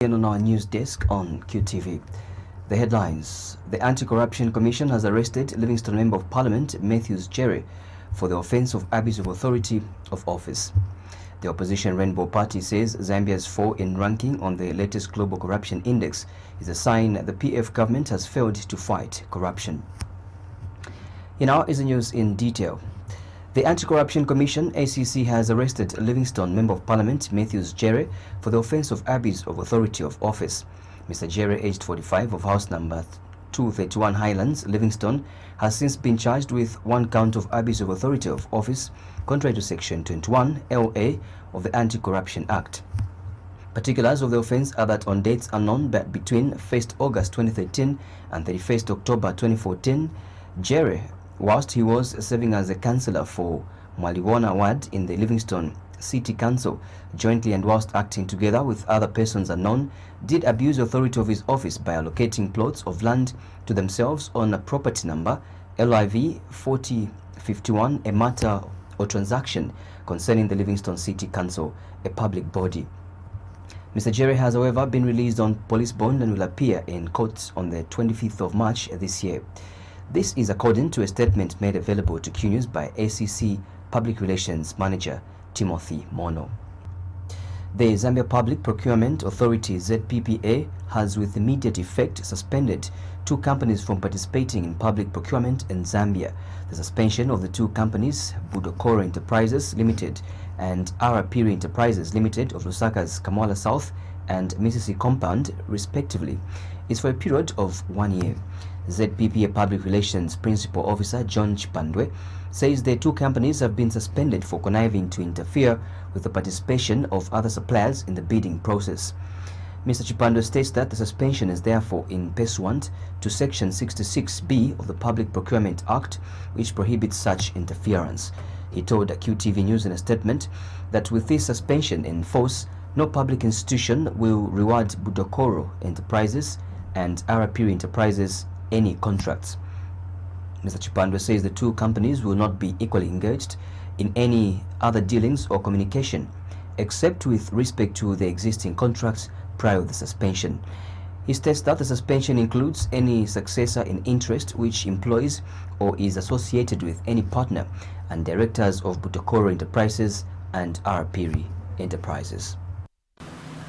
And on our news desk on QTV. The headlines. The Anti-Corruption Commission has arrested Livingston Member of Parliament Matthews Jerry for the offence of abuse of authority of office. The opposition Rainbow Party says Zambia's fall in ranking on the latest Global Corruption Index is a sign the PF government has failed to fight corruption. Now is the news in detail. The Anti-Corruption Commission, ACC, has arrested Livingston Member of Parliament Matthews Jerry for the offence of abuse of authority of office. Mr. Jerry, aged 45, of house number 231 Highlands, Livingston, has since been charged with one count of abuse of authority of office, contrary to Section 21 LA of the Anti-Corruption Act. Particulars of the offence are that on dates unknown but between 1st August 2013 and 31st October 2014, Jerry, whilst he was serving as a councillor for Mwaliwona Ward in the Livingston City Council, jointly and whilst acting together with other persons unknown, did abuse the authority of his office by allocating plots of land to themselves on a property number LIV 4051, a matter or transaction concerning the Livingston City Council, a public body. Mr. Jerry has, however, been released on police bond and will appear in court on the 25th of March this year. This is according to a statement made available to Q News by ACC Public Relations Manager Timothy Mono. The Zambia Public Procurement Authority ZPPA has with immediate effect suspended two companies from participating in public procurement in Zambia. The suspension of the two companies, Budokoro Enterprises Limited and Arapiri Enterprises Limited of Lusaka's Kamwala South and Mississippi Compound, respectively, is for a period of 1 year. ZPPA Public Relations Principal Officer John Chipandwe says the two companies have been suspended for conniving to interfere with the participation of other suppliers in the bidding process. Mr. Chipandwe states that the suspension is therefore in pursuant to Section 66B of the Public Procurement Act, which prohibits such interference. He told QTV News in a statement that with this suspension in force, no public institution will reward Budokoro Enterprises and Arapiri Enterprises any contracts. Mr. Chipandwe says the two companies will not be equally engaged in any other dealings or communication, except with respect to the existing contracts prior to the suspension. He states that the suspension includes any successor in interest which employs or is associated with any partner and directors of Budokoro Enterprises and Arapiri Enterprises.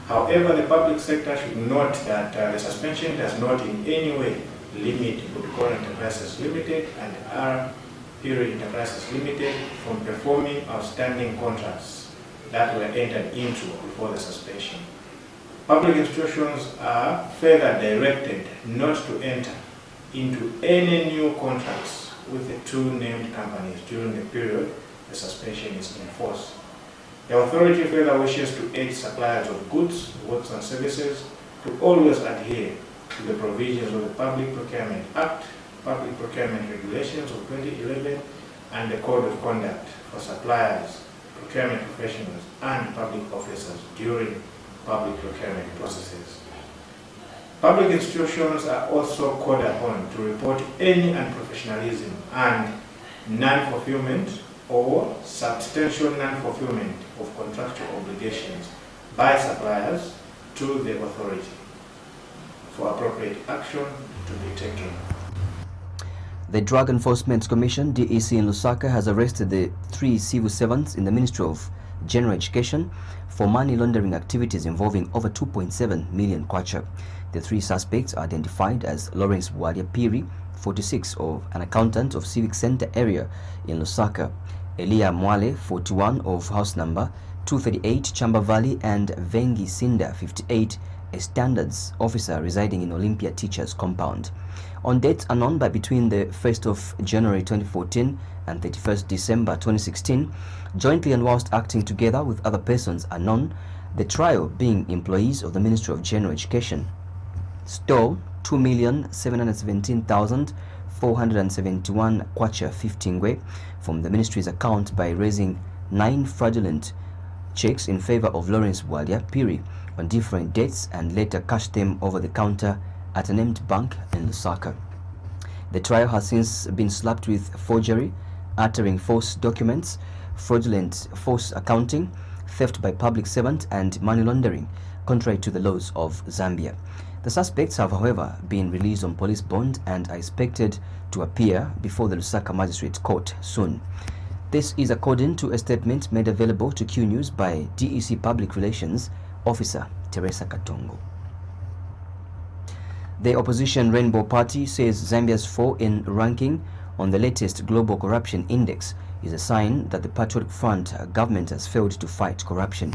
However, the public sector should note that the suspension does not in any way limit Budokoro Enterprises Limited and Arapiri Enterprises Limited from performing outstanding contracts that were entered into before the suspension. Public institutions are further directed not to enter into any new contracts with the two named companies during the period the suspension is in force. The authority further wishes to aid suppliers of goods, works and services to always adhere to the provisions of the Public Procurement Act, Public Procurement Regulations of 2011 and the Code of Conduct for suppliers, procurement professionals and public officers during public procurement processes. Public institutions are also called upon to report any unprofessionalism and non-fulfillment or substantial non-fulfillment of contractual obligations by suppliers to the authority for appropriate action to be taken. The Drug Enforcement Commission, DEC in Lusaka, has arrested the 3 civil servants in the Ministry of General Education for money laundering activities involving over 2.7 million kwacha. The 3 suspects are identified as Lawrence Bwalia Piri, 46, of an accountant of Civic Center area in Lusaka, Elia Mwale, 41, of house number 238 Chamba Valley, and Vengi Sinda, 58, a standards officer residing in Olympia Teachers Compound. On dates unknown but between the 1st of January 2014 and 31st December 2016, jointly and whilst acting together with other persons unknown, the trio being employees of the Ministry of General Education, stole 2,717,471 kwacha 15 ngwe from the ministry's account by raising 9 fraudulent checks in favor of Lawrence Bwalia Piri on different dates and later cashed them over the counter at a named bank in Lusaka. The trial has since been slapped with forgery, uttering false documents, fraudulent false accounting, theft by public servant, and money laundering, contrary to the laws of Zambia. The suspects have, however, been released on police bond and are expected to appear before the Lusaka Magistrate Court soon. This is according to a statement made available to Q News by DEC Public Relations Officer Teresa Katongo. The opposition Rainbow Party says Zambia's fall in ranking on the latest Global Corruption Index is a sign that the Patriotic Front government has failed to fight corruption.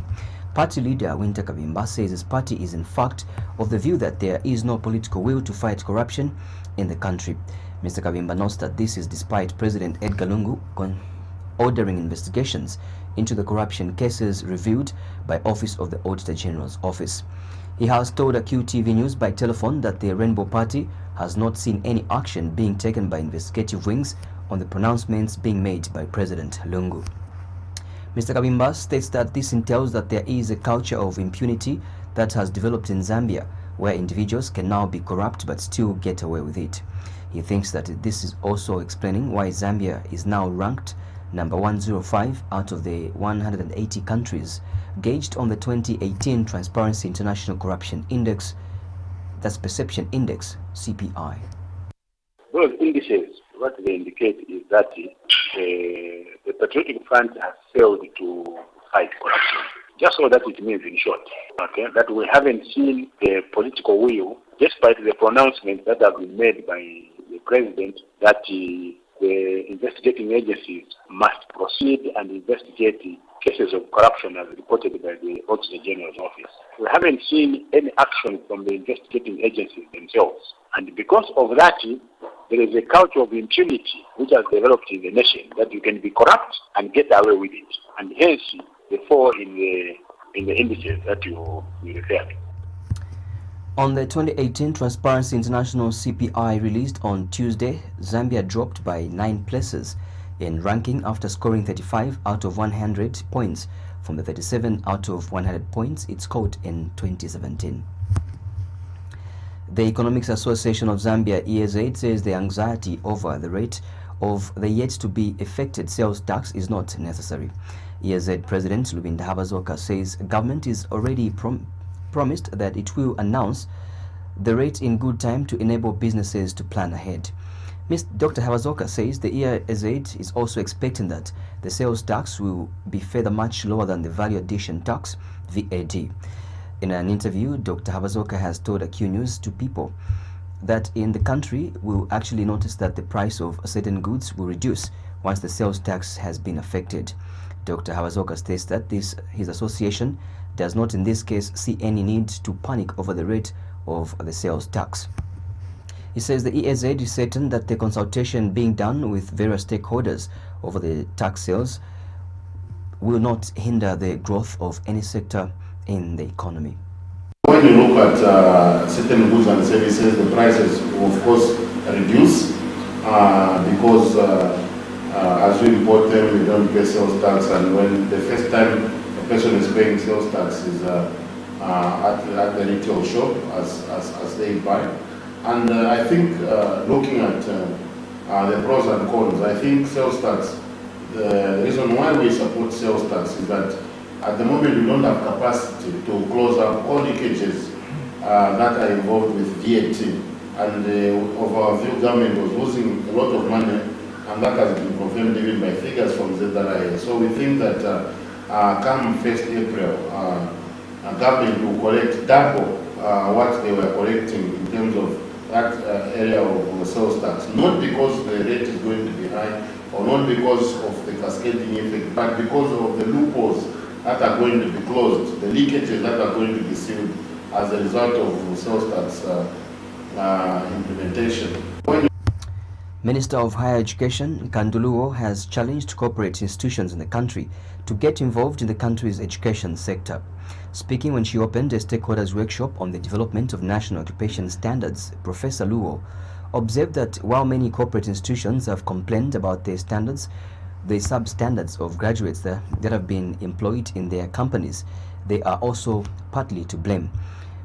Party leader Winter Kabimba says his party is in fact of the view that there is no political will to fight corruption in the country. Mr. Kabimba notes that this is despite President Edgar Lungu ordering investigations into the corruption cases reviewed by Office of the Auditor General's Office. He has told QTV News by telephone that the Rainbow Party has not seen any action being taken by investigative wings on the pronouncements being made by President Lungu. Mr. Kabimba states that this entails that there is a culture of impunity that has developed in Zambia, where individuals can now be corrupt but still get away with it. He thinks that this is also explaining why Zambia is now ranked number 105 out of the 180 countries gauged on the 2018 Transparency International Corruption Index, that's Perception Index, CPI. Those indices, what they indicate is that the Patriotic Front has failed to fight corruption. Just so that it means, in short, okay, that we haven't seen the political will, despite the pronouncements that have been made by the President that the investigating agencies must proceed and investigate cases of corruption as reported by the Auditor General's Office. We haven't seen any action from the investigating agencies themselves. And because of that, there is a culture of impunity which has developed in the nation, that you can be corrupt and get away with it. And hence, the fall in the indices that you referred to. On the 2018 Transparency International CPI released on Tuesday, Zambia dropped by 9 places in ranking after scoring 35 out of 100 points from the 37 out of 100 points it scored in 2017. The Economics Association of Zambia, ESZ, says the anxiety over the rate of the yet-to-be-effected sales tax is not necessary. ESZ President Lubinda Habazoka says government is already promised that it will announce the rate in good time to enable businesses to plan ahead. Dr. Habazoka says the ESZ is also expecting that the sales tax will be further much lower than the value addition tax, VAT. In an interview, Dr. Habazoka has told Q News to people that in the country will actually notice that the price of certain goods will reduce once the sales tax has been affected. Dr. Habazoka states that his association does not in this case see any need to panic over the rate of the sales tax. He says the ESZ is certain that the consultation being done with various stakeholders over the tax sales will not hinder the growth of any sector in the economy. When you look at certain goods and services, the prices will of course reduce because as we import them, we don't pay sales tax, and when the first time a person is paying sales tax is at the retail shop as they buy. And I think looking at the pros and cons, I think sales tax, the reason why we support sales tax is that at the moment we don't have capacity to close up all leakages that are involved with VAT. And of our view, government was losing a lot of money, and that has been confirmed even by figures from ZRI. So we think that come 1st April, government will collect double what they were collecting in terms of that area of sales tax. Not because the rate is going to be high, or not because of the cascading effect, but because of the loopholes that are going to be closed, the leakages that are going to be sealed as a result of sales tax implementation. Minister of Higher Education, Kanduluo, has challenged corporate institutions in the country to get involved in the country's education sector. Speaking when she opened a stakeholders workshop on the development of national occupation standards, Professor Luo observed that while many corporate institutions have complained about their standards, the substandards of graduates that have been employed in their companies, they are also partly to blame.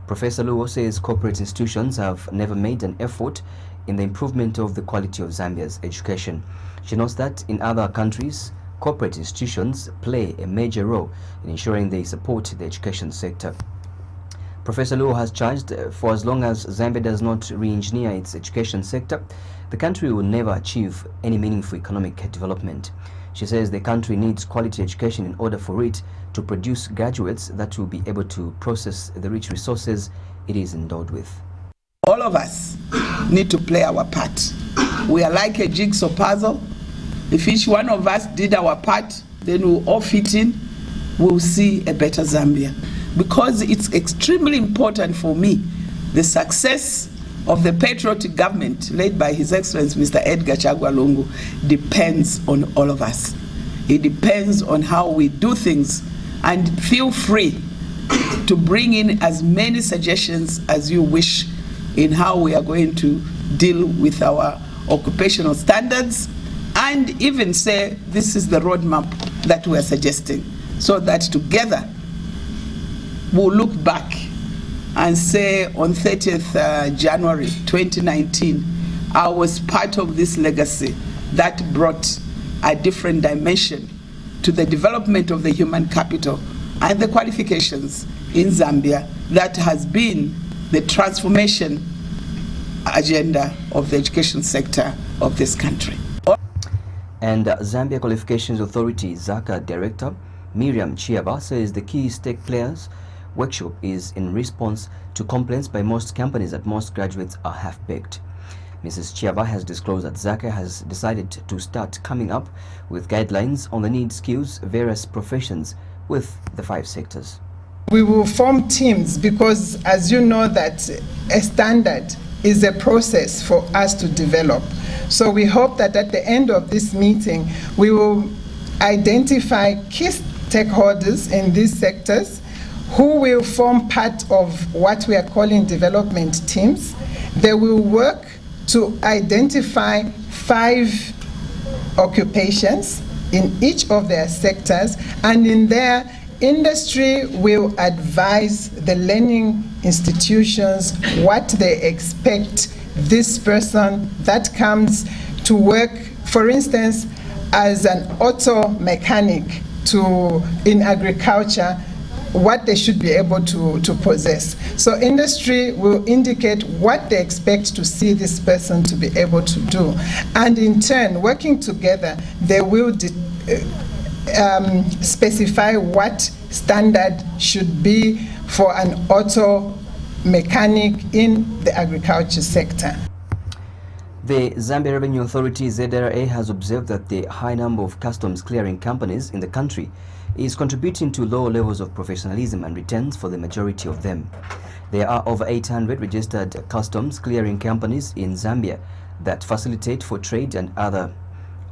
Professor Luo says corporate institutions have never made an effort in the improvement of the quality of Zambia's education. She notes that in other countries, corporate institutions play a major role in ensuring they support the education sector. Professor Luo has charged for as long as Zambia does not re-engineer its education sector, the country will never achieve any meaningful economic development. She says the country needs quality education in order for it to produce graduates that will be able to process the rich resources it is endowed with. All of us need to play our part. We are like a jigsaw puzzle. If each one of us did our part, then we'll all fit in, we'll see a better Zambia. Because it's extremely important for me, the success of the patriotic government led by His Excellency Mr. Edgar Chagwa Lungu depends on all of us. It depends on how we do things, and feel free to bring in as many suggestions as you wish in how we are going to deal with our occupational standards, and even say this is the roadmap that we are suggesting, so that together we'll look back and say on 30th January 2019, I was part of this legacy that brought a different dimension to the development of the human capital and the qualifications in Zambia that has been the transformation agenda of the education sector of this country. And Zambia Qualifications Authority ZACA Director Miriam Chiaba says the key stake players workshop is in response to complaints by most companies that most graduates are half-baked. Mrs. Chiaba has disclosed that ZACA has decided to start coming up with guidelines on the need skills various professions with the 5 sectors. We will form teams because, as you know, that a standard is a process for us to develop. So we hope that at the end of this meeting, we will identify key stakeholders in these sectors who will form part of what we are calling development teams. They will work to identify 5 occupations in each of their sectors, and in their industry will advise the learning institutions what they expect this person that comes to work, for instance, as an auto mechanic in agriculture, what they should be able to possess. So industry will indicate what they expect to see this person to be able to do. And in turn, working together, they will specify what standard should be for an auto mechanic in the agriculture sector. The Zambia Revenue Authority ZRA has observed that the high number of customs clearing companies in the country is contributing to low levels of professionalism and returns for the majority of them. There are over 800 registered customs clearing companies in Zambia that facilitate for trade and other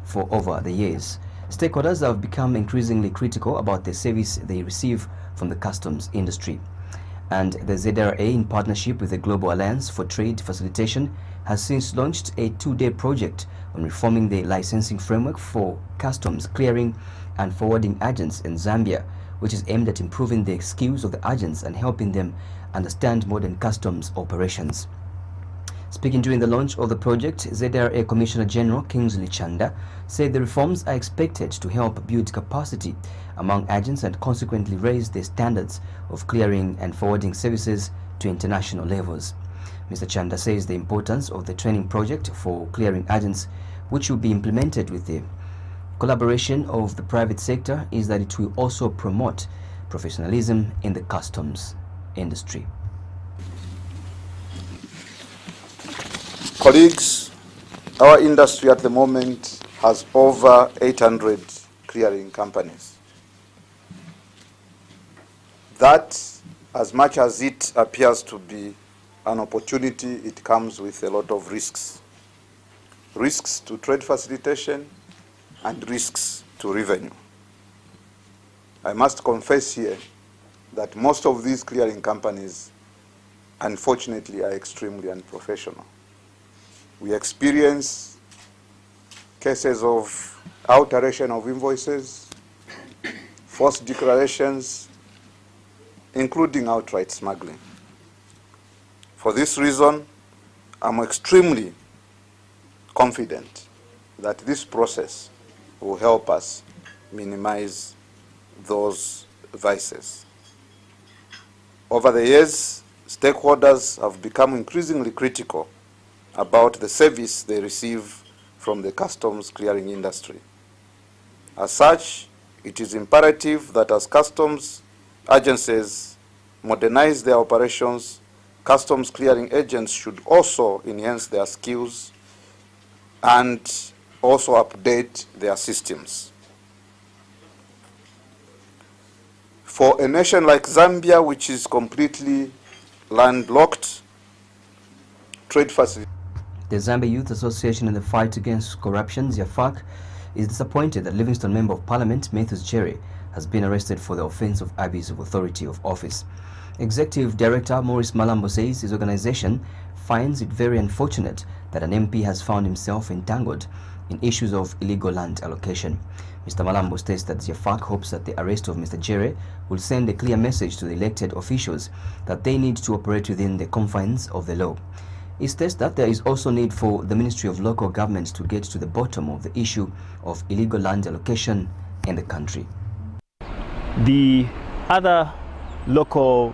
for over the years. Stakeholders have become increasingly critical about the service they receive from the customs industry. And the ZRA, in partnership with the Global Alliance for Trade Facilitation, has since launched a 2-day project on reforming the licensing framework for customs clearing and forwarding agents in Zambia, which is aimed at improving the skills of the agents and helping them understand modern customs operations. Speaking during the launch of the project, ZRA Commissioner General Kingsley Chanda said the reforms are expected to help build capacity among agents and consequently raise the standards of clearing and forwarding services to international levels. Mr. Chanda says the importance of the training project for clearing agents, which will be implemented with the collaboration of the private sector, is that it will also promote professionalism in the customs industry. Colleagues, our industry at the moment has over 800 clearing companies. That, as much as it appears to be an opportunity, it comes with a lot of risks. Risks to trade facilitation and risks to revenue. I must confess here that most of these clearing companies, unfortunately, are extremely unprofessional. We experience cases of alteration of invoices, false declarations, including outright smuggling. For this reason, I'm extremely confident that this process will help us minimize those vices. Over the years, stakeholders have become increasingly critical about the service they receive from the customs clearing industry. As such, it is imperative that as customs agencies modernize their operations, customs clearing agents should also enhance their skills and also update their systems. For a nation like Zambia, which is completely landlocked, trade facilities. The Zambia Youth Association in the Fight Against Corruption, ZIAFAC, is disappointed that Livingston Member of Parliament Matthew Jerry has been arrested for the offense of abuse of authority of office. Executive Director Maurice Malambo says his organization finds it very unfortunate that an MP has found himself entangled in issues of illegal land allocation. Mr. Malambo states that ZIAFAC hopes that the arrest of Mr. Jerry will send a clear message to the elected officials that they need to operate within the confines of the law. He states that there is also need for the Ministry of Local Government to get to the bottom of the issue of illegal land allocation in the country. The other local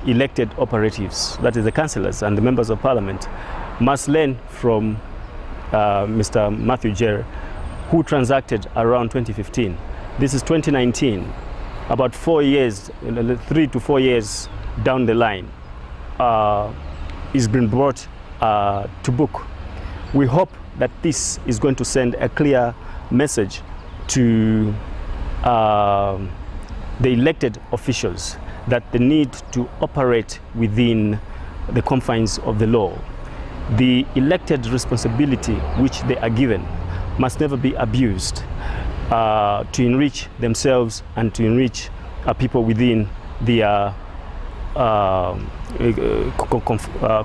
elected operatives, that is the councillors and the members of parliament, must learn from Mr. Matthew Jerry, who transacted around 2015. This is 2019, about 4 years, 3 to 4 years down the line. Is been brought to book. We hope that this is going to send a clear message to the elected officials that they need to operate within the confines of the law. The elected responsibility which they are given must never be abused to enrich themselves and to enrich people within their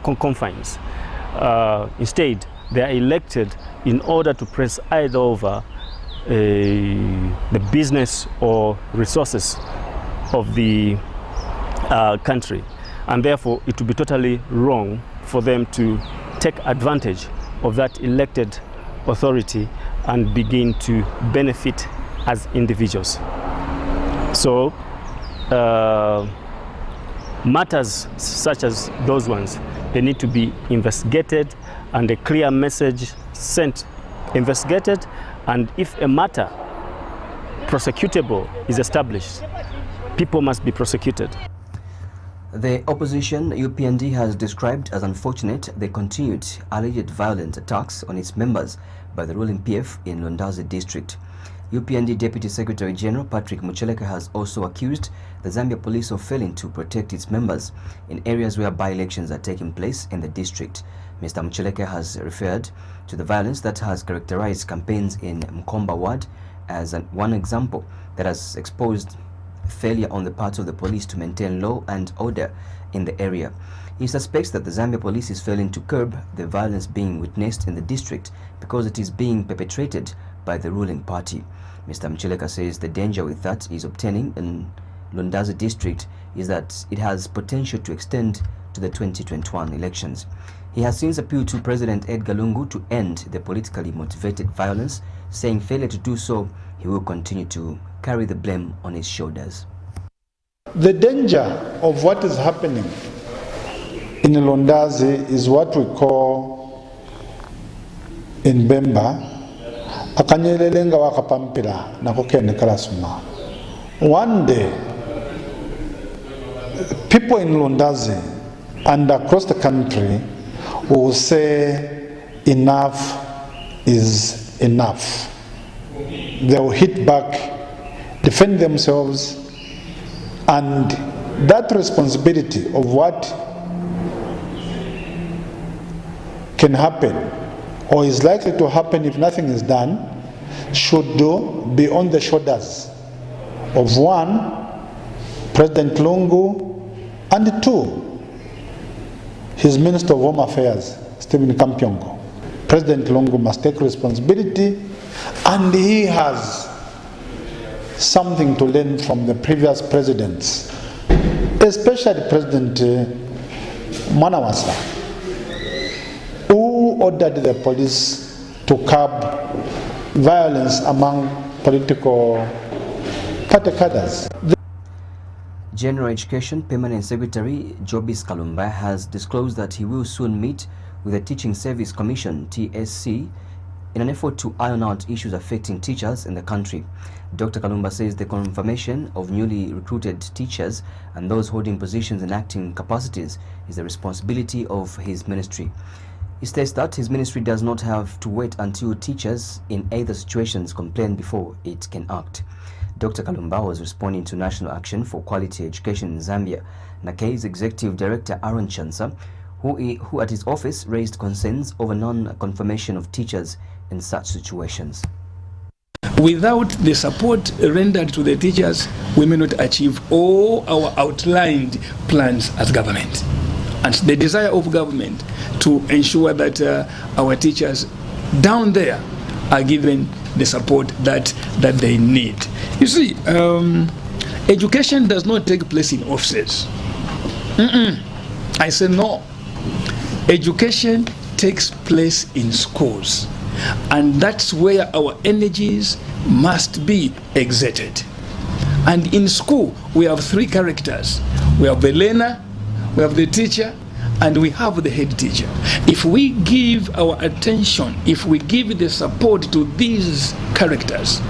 confines. Instead, they are elected in order to preside over the business or resources of the country, and therefore it would be totally wrong for them to take advantage of that elected authority and begin to benefit as individuals. So matters such as those ones, they need to be investigated and a clear message sent, investigated, and if a matter prosecutable is established, people must be prosecuted. The opposition, UPND, has described as unfortunate the continued alleged violent attacks on its members by the ruling PF in Londazi district. UPND Deputy Secretary General Patrick Mucheleka has also accused the Zambia police of failing to protect its members in areas where by-elections are taking place in the district. Mr. Mucheleka has referred to the violence that has characterized campaigns in Mkomba ward as one example that has exposed failure on the part of the police to maintain law and order in the area. He suspects that the Zambia police is failing to curb the violence being witnessed in the district because it is being perpetrated by the ruling party. Mr. Mcheleka says the danger with that is obtaining in Londazi district is that it has potential to extend to the 2021 elections. He has since appealed to President Edgar Lungu to end the politically motivated violence, saying failure to do so, he will continue to carry the blame on his shoulders. The danger of what is happening in Londazi is what we call in Bemba akanyelelenga wakapampila nakokene kalasuma. One day people in Londazi and across the country will say enough is enough. They will hit back, defend themselves, and that responsibility of what can happen or is likely to happen if nothing is done should be on the shoulders of one, President Lungu, and two, his Minister of Home Affairs, Stephen Kampyongo. President Lungu must take responsibility, and he has something to learn from the previous presidents, especially President Manawasa, who ordered the police to curb violence among political party cadres. General Education Permanent Secretary Jobis Kalumba has disclosed that he will soon meet with the Teaching Service Commission (TSC) in an effort to iron out issues affecting teachers in the country. Dr. Kalumba says the confirmation of newly recruited teachers and those holding positions in acting capacities is the responsibility of his ministry. He states that his ministry does not have to wait until teachers in either situations complain before it can act. Dr. Kalumba was responding to National Action for Quality Education in Zambia. NACA's Executive Director Aaron Chansa, who at his office raised concerns over non-confirmation of teachers in such situations. Without the support rendered to the teachers, we may not achieve all our outlined plans as government. And the desire of government to ensure that our teachers down there are given the support that they need. You see, education does not take place in offices. I say no. Education takes place in schools, and that's where our energies must be exerted. And in school, we have three characters. We have the learner, we have the teacher, and we have the head teacher. If we give our attention, if we give the support to these characters,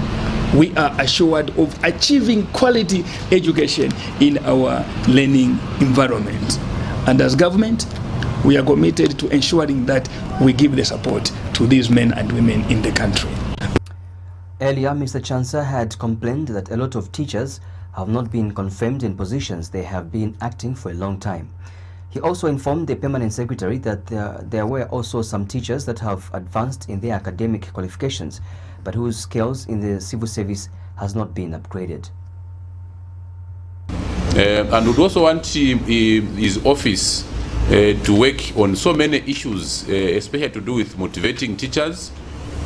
we are assured of achieving quality education in our learning environment. And as government, we are committed to ensuring that we give the support to these men and women in the country. Earlier, Mr. Chansa had complained that a lot of teachers have not been confirmed in positions they have been acting for a long time. He also informed the Permanent Secretary that there were also some teachers that have advanced in their academic qualifications, but whose skills in the civil service has not been upgraded. And would also want his office to work on so many issues, especially to do with motivating teachers.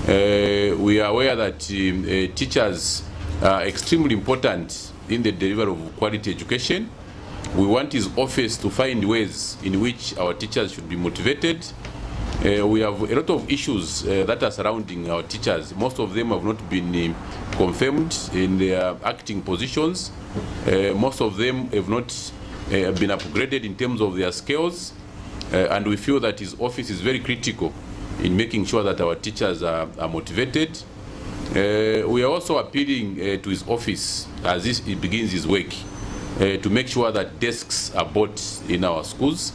We are aware that teachers are extremely important in the delivery of quality education. We want his office to find ways in which our teachers should be motivated. We have a lot of issues that are surrounding our teachers. Most of them have not been confirmed in their acting positions. Most of them have not been upgraded in terms of their skills. And we feel that his office is very critical in making sure that our teachers are motivated. We are also appealing to his office as he begins his work to make sure that desks are bought in our schools.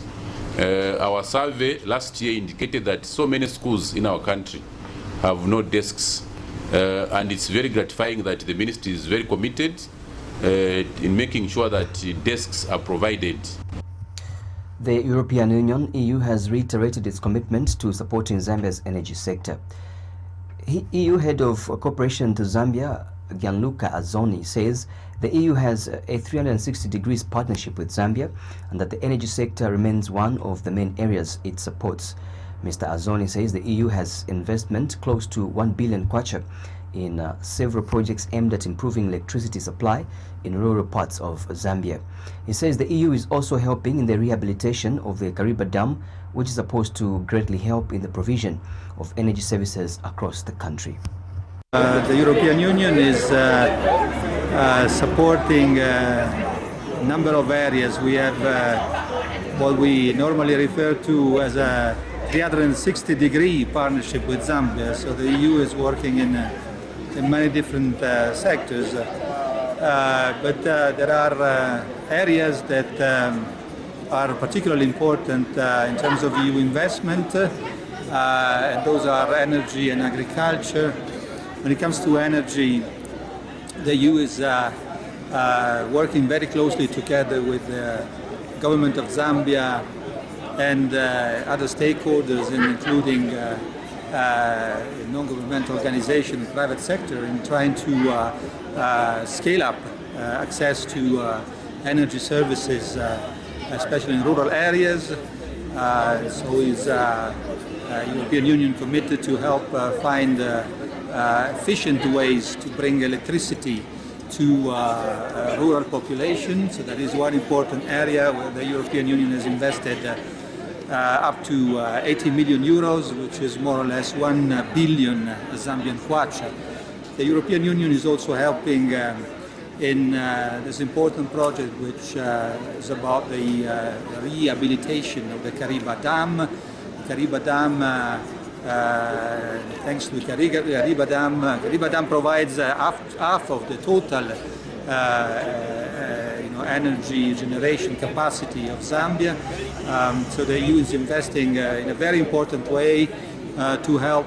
Our survey last year indicated that so many schools in our country have no desks, and it's very gratifying that the ministry is very committed in making sure that desks are provided. The European Union, EU, has reiterated its commitment to supporting Zambia's energy sector. EU Head of Cooperation to Zambia, Gianluca Azzoni, says the EU has a 360 degrees partnership with Zambia and that the energy sector remains one of the main areas it supports. Mr. Azzoni says the EU has investment close to 1 billion kwacha in several projects aimed at improving electricity supply in rural parts of Zambia. He says the EU is also helping in the rehabilitation of the Kariba Dam, which is supposed to greatly help in the provision of energy services across the country. The European Union is supporting a number of areas. We have what we normally refer to as a 360-degree partnership with Zambia. So the EU is working in many different sectors, but there are areas that are particularly important in terms of EU investment, and those are energy and agriculture. When it comes to energy, the EU is working very closely together with the government of Zambia and other stakeholders, including non-governmental organization, private sector, in trying to scale up access to energy services, especially in rural areas. So is European Union committed to help find efficient ways to bring electricity to rural population. So that is one important area where the European Union has invested up to 80 million euros, which is more or less 1 billion Zambian kwacha, the European Union is also helping in this important project, which is about the rehabilitation of the Kariba Dam. The Kariba Dam, thanks to the Kariba Dam provides half of the total energy generation capacity of Zambia. So the EU is investing in a very important way to help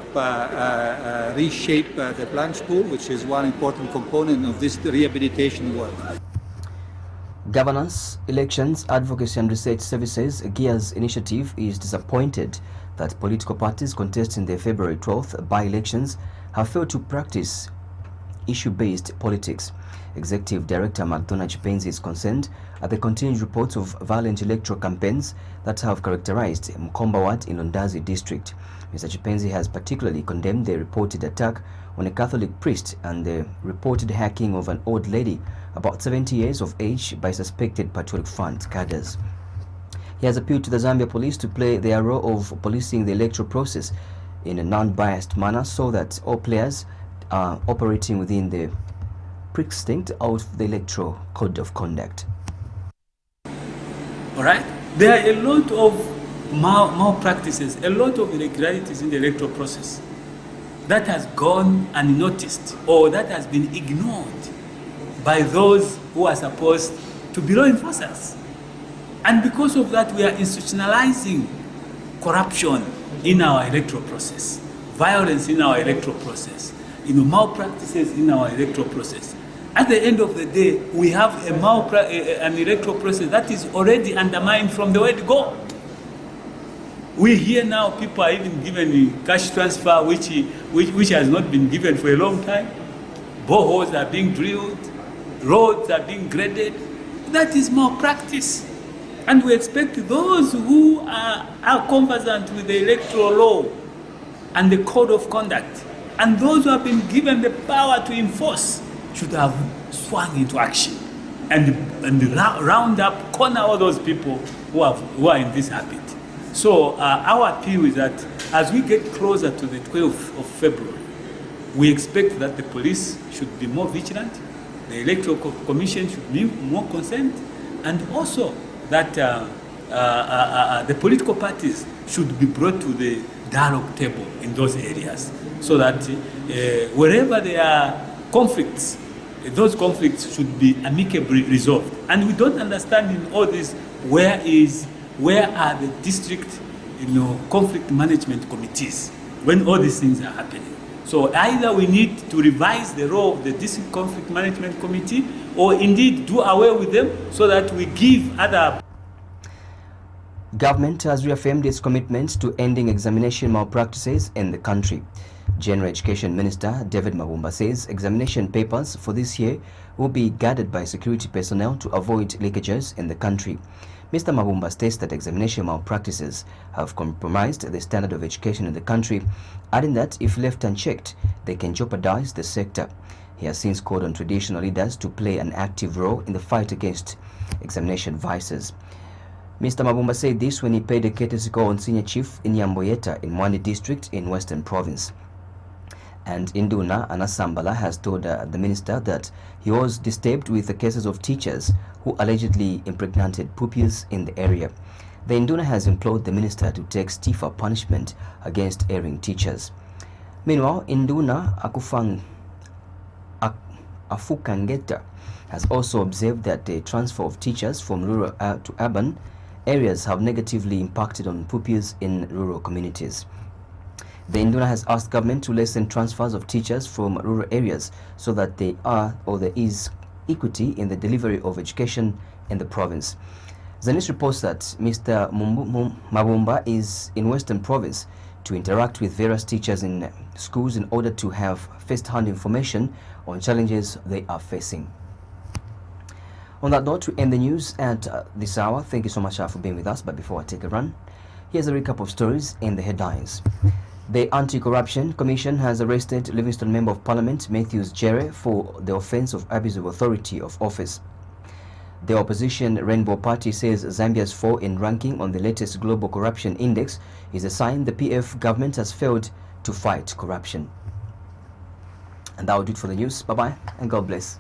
reshape the plunge pool, which is one important component of this rehabilitation work. Governance, Elections, Advocacy and Research Services GEARS initiative is disappointed that political parties contesting the February 12th by-elections have failed to practice issue-based politics. Executive Director Madonna Chipenzi is concerned at the continued reports of violent electoral campaigns that have characterized Mkomba Ward in Londazi district. Mr. Chipenzi has particularly condemned the reported attack on a Catholic priest and the reported hacking of an old lady about 70 years of age by suspected Patriotic Front cadres. He has appealed to the Zambia police to play their role of policing the electoral process in a non-biased manner so that all players are operating within the precinct of the electoral code of conduct. All right, there are a lot of malpractices, a lot of irregularities in the electoral process that has gone unnoticed or that has been ignored by those who are supposed to be law enforcers. And because of that, we are institutionalizing corruption in our electoral process, violence in our electoral process, malpractices in our electoral process. At the end of the day, we have an electoral process that is already undermined from the word go. We hear now people are even given cash transfer, which has not been given for a long time. Boreholes are being drilled, roads are being graded. That is malpractice. And we expect those who are conversant with the electoral law and the code of conduct, and those who have been given the power to enforce, should have swung into action and round up, corner all those people who are in this habit. So our appeal is that as we get closer to the 12th of February, we expect that the police should be more vigilant, the Electoral Commission should be more concerned, and also that the political parties should be brought to the dialogue table in those areas, so that wherever there are conflicts, those conflicts should be amicably resolved. And we don't understand in all this where are the district conflict management committees when all these things are happening. So either we need to revise the role of the district conflict management committee, or indeed do away with them so that we give other. Government has reaffirmed its commitment to ending examination malpractices in the country. General Education Minister David Mabumba says examination papers for this year will be guarded by security personnel to avoid leakages in the country. Mr. Mabumba states that examination malpractices have compromised the standard of education in the country, adding that if left unchecked, they can jeopardize the sector. He has since called on traditional leaders to play an active role in the fight against examination vices. Mr. Mabumba said this when he paid a courtesy call on Senior Chief in Yamboyeta in Mwani district in Western Province. And Induna Anasambala has told the minister that he was disturbed with the cases of teachers who allegedly impregnated pupils in the area. The Induna has implored the minister to take stiffer punishment against erring teachers. Meanwhile, Induna Afukangeta has also observed that the transfer of teachers from rural to urban areas have negatively impacted on pupils in rural communities. The Induna has asked government to lessen transfers of teachers from rural areas so that there is equity in the delivery of education in the province. Zanis reports that Mr. Mabumba is in Western Province to interact with various teachers in schools in order to have first-hand information on challenges they are facing. On that note, we end the news at this hour. Thank you so much for being with us. But before I take a run, here's a recap of stories in the headlines. The Anti-Corruption Commission has arrested Livingstone Member of Parliament Matthews Jerry for the offence of abuse of authority of office. The opposition Rainbow Party says Zambia's fall in ranking on the latest Global Corruption Index is a sign the PF government has failed to fight corruption. And that will do it for the news. Bye-bye and God bless.